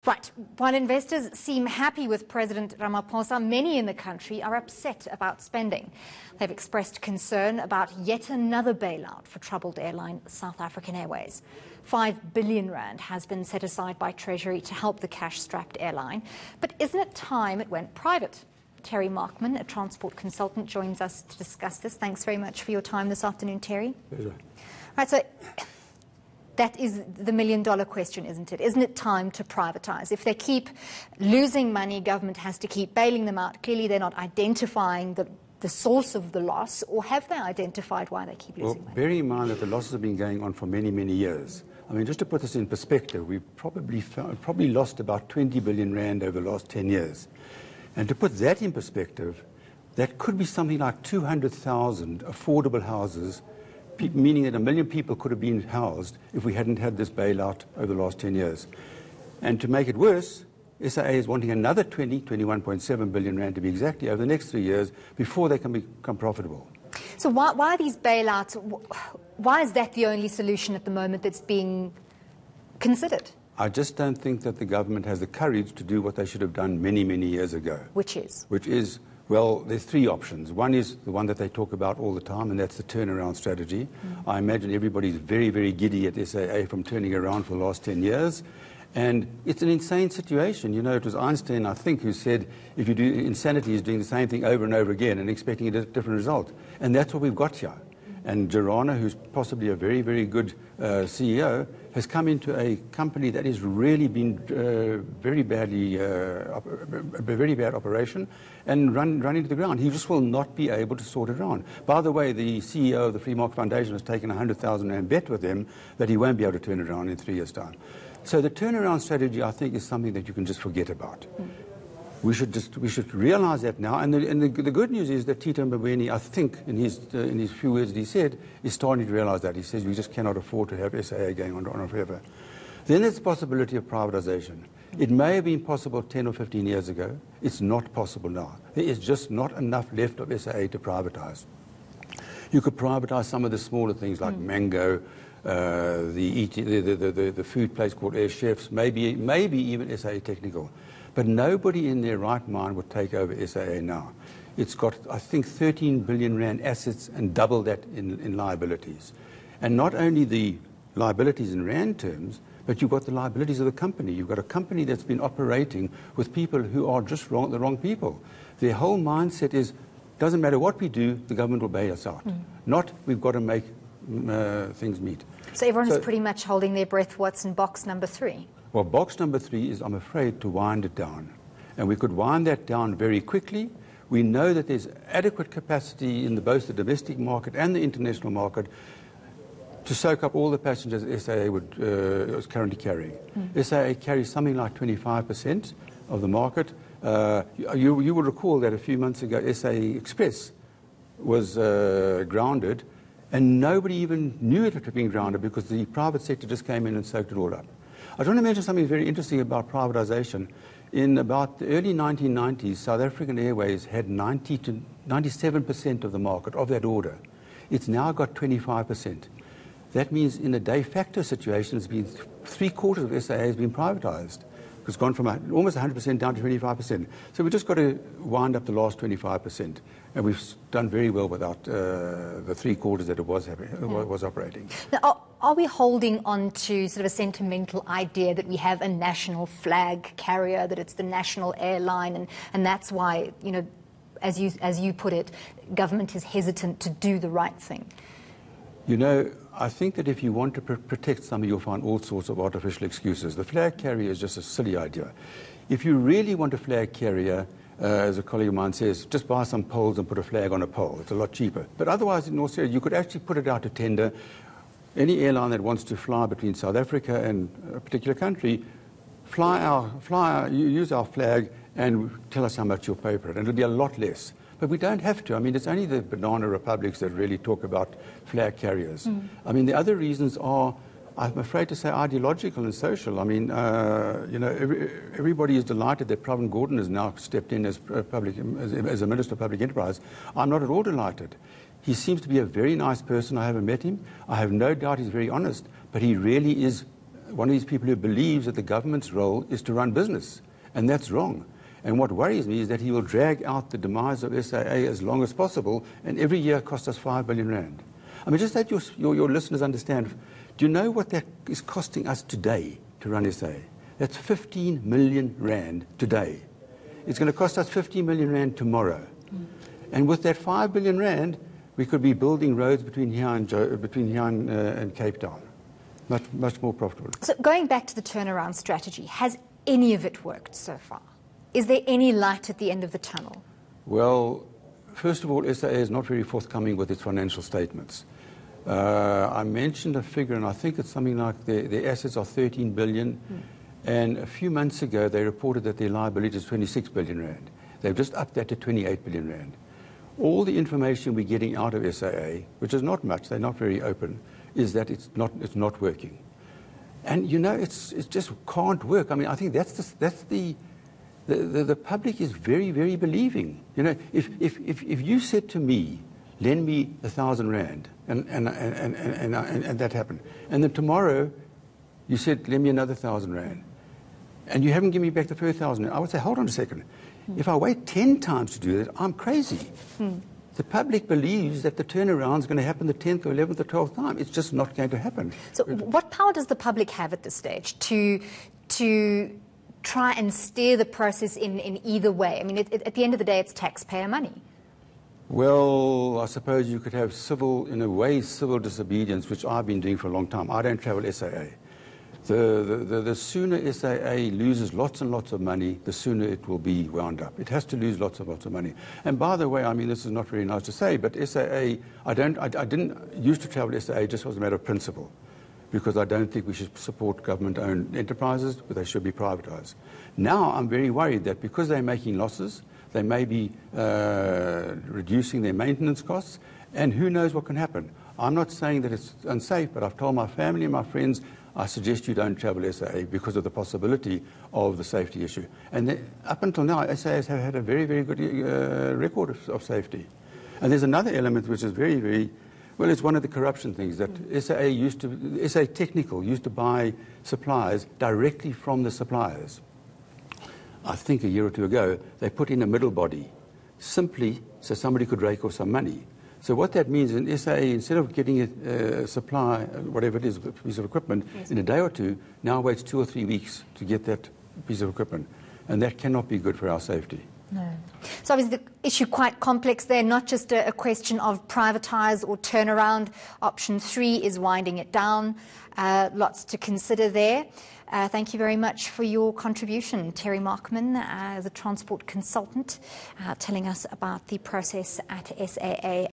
Right. While investors seem happy with President Ramaphosa, many in the country are upset about spending. They've expressed concern about yet another bailout for troubled airline South African Airways. 5 billion rand has been set aside by Treasury to help the cash-strapped airline. But isn't it time it went private? Terry Markman, a transport consultant, joins us to discuss this. Thanks very much for your time this afternoon, Terry. Pleasure. Right, so that is the million-dollar question, isn't it? Isn't it time to privatise? If they keep losing money, government has to keep bailing them out. Clearly, they're not identifying the source of the loss, or have they identified why they keep losing money? Bearing in mind that the losses have been going on for many, many years. I mean, just to put this in perspective, we've probably lost about 20 billion rand over the last 10 years. And to put that in perspective, that could be something like 200,000 affordable houses, meaning that 1 million people could have been housed if we hadn't had this bailout over the last 10 years. And to make it worse, SAA is wanting another 21.7 billion rand to be exactly over the next 3 years before they can become profitable. So why are these bailouts, why is that the only solution at the moment that's being considered? I just don't think that the government has the courage to do what they should have done many, many years ago. Which is? Which is, well, there's three options. One is the one that they talk about all the time, and that's the turnaround strategy. I imagine everybody's very, very giddy at SAA from turning around for the last 10 years. And it's an insane situation. You know, it was Einstein, I think, who said, if you do insanity is doing the same thing over and over again and expecting a different result. And that's what we've got here. And Jarana, who's possibly a very, very good CEO, has come into a company that has really been very bad operation and run into the ground. He just will not be able to sort it around. By the way, the CEO of the Free Market Foundation has taken a 100,000 rand bet with him that he won't be able to turn it around in 3 years' time. So the turnaround strategy, I think, is something that you can just forget about. We should realize that now. And the good news is that Tito Mboweni, I think, in his few words that he said, is starting to realize that. He says we just cannot afford to have SAA going on forever. Then there's the possibility of privatization. It may have been possible 10 or 15 years ago. It's not possible now. There is just not enough left of SAA to privatize. You could privatize some of the smaller things like Mango, the food place called Air Chefs, maybe even SAA Technical. But nobody in their right mind would take over SAA now. It's got, I think, 13 billion rand assets and double that in liabilities. And not only the liabilities in rand terms, but you've got the liabilities of the company. You've got a company that's been operating with people who are just the wrong people. Their whole mindset is, doesn't matter what we do, the government will bail us out. Not, we've got to make things meet. So everyone is pretty much holding their breath. What's in box number 3? Well, box number 3 is, I'm afraid, to wind it down. And we could wind that down very quickly. We know that there's adequate capacity in both the domestic market and the international market to soak up all the passengers that SAA is currently carrying. SAA carries something like 25% of the market. You will recall that a few months ago, SAA Express was grounded, and nobody even knew it had been grounded because the private sector just came in and soaked it all up. I want to mention something very interesting about privatization. In about the early 1990s, South African Airways had 90 to 97% of the market of that order. It's now got 25%. That means in a de facto situation, it's been 3/4 of SAA has been privatized. It's gone from almost 100% down to 25%. So we've just got to wind up the last 25%. And we've done very well without the 3/4 that it was operating. Now, are we holding on to sort of a sentimental idea that we have a national flag carrier, that it's the national airline, and that's why, you know, as you put it, government is hesitant to do the right thing? You know, I think that if you want to protect something, you'll find all sorts of artificial excuses. The flag carrier is just a silly idea. If you really want a flag carrier, as a colleague of mine says, just buy some poles and put a flag on a pole. It's a lot cheaper. But otherwise, in all seriousness, you could actually put it out to tender. Any airline that wants to fly between South Africa and a particular country, use our flag and tell us how much you'll pay for it. And it'll be a lot less. But we don't have to. I mean, it's only the banana republics that really talk about flag carriers. I mean, the other reasons are, I'm afraid to say, ideological and social. I mean, you know, everybody is delighted that Pravin Gordhan has now stepped in as a Minister of Public Enterprise. I'm not at all delighted. He seems to be a very nice person. I haven't met him. I have no doubt he's very honest, but he really is one of these people who believes that the government's role is to run business, and that's wrong. And what worries me is that he will drag out the demise of SAA as long as possible, and every year cost us 5 billion rand. I mean, just that your listeners understand, do you know what that is costing us today to run SAA? That's 15 million rand today. It's going to cost us 50 million rand tomorrow. And with that 5 billion rand, we could be building roads between here and Cape Town. Much more profitable. So going back to the turnaround strategy, has any of it worked so far? Is there any light at the end of the tunnel? Well, first of all, SAA is not very forthcoming with its financial statements. I mentioned a figure, and I think it's something like their assets are 13 billion. And a few months ago, they reported that their liability is 26 billion rand. They've just upped that to 28 billion rand. All the information we're getting out of SAA, which is not much, they're not very open, is that it's not working. And you know, it just can't work. I mean, I think that's the public is very, very believing. You know, if you said to me, lend me 1,000 rand, and that happened, and then tomorrow you said, lend me another 1,000 rand, and you haven't given me back the first 1,000 rand, I would say, hold on a second. If I wait 10 times to do that, I'm crazy. The public believes that the turnaround is going to happen the 10th or 11th or 12th time. It's just not going to happen. So what power does the public have at this stage to try and steer the process in either way? I mean, at the end of the day, it's taxpayer money. Well, I suppose you could have civil disobedience, which I've been doing for a long time. I don't travel SAA. The sooner SAA loses lots and lots of money, the sooner it will be wound up. It has to lose lots and lots of money. And by the way, I mean, this is not very nice to say, but SAA, I didn't used to travel SAA just as a matter of principle, because I don't think we should support government-owned enterprises, but they should be privatized. Now I'm very worried that because they're making losses, they may be reducing their maintenance costs, and who knows what can happen. I'm not saying that it's unsafe, but I've told my family and my friends, I suggest you don't travel SAA because of the possibility of the safety issue. And up until now, SAAs have had a very, very good record of safety. And there's another element which is very, very, well, it's one of the corruption things that SAA Technical used to buy supplies directly from the suppliers. I think a year or two ago, they put in a middle body simply so somebody could rake off some money. So what that means in SAA, instead of getting a supply, whatever it is, a piece of equipment, in a day or two, now waits 2 or 3 weeks to get that piece of equipment. And that cannot be good for our safety. No. So obviously the issue quite complex there, not just a question of privatise or turnaround. Option 3 is winding it down. Lots to consider there. Thank you very much for your contribution, Terry Markman, the transport consultant, telling us about the process at SAA.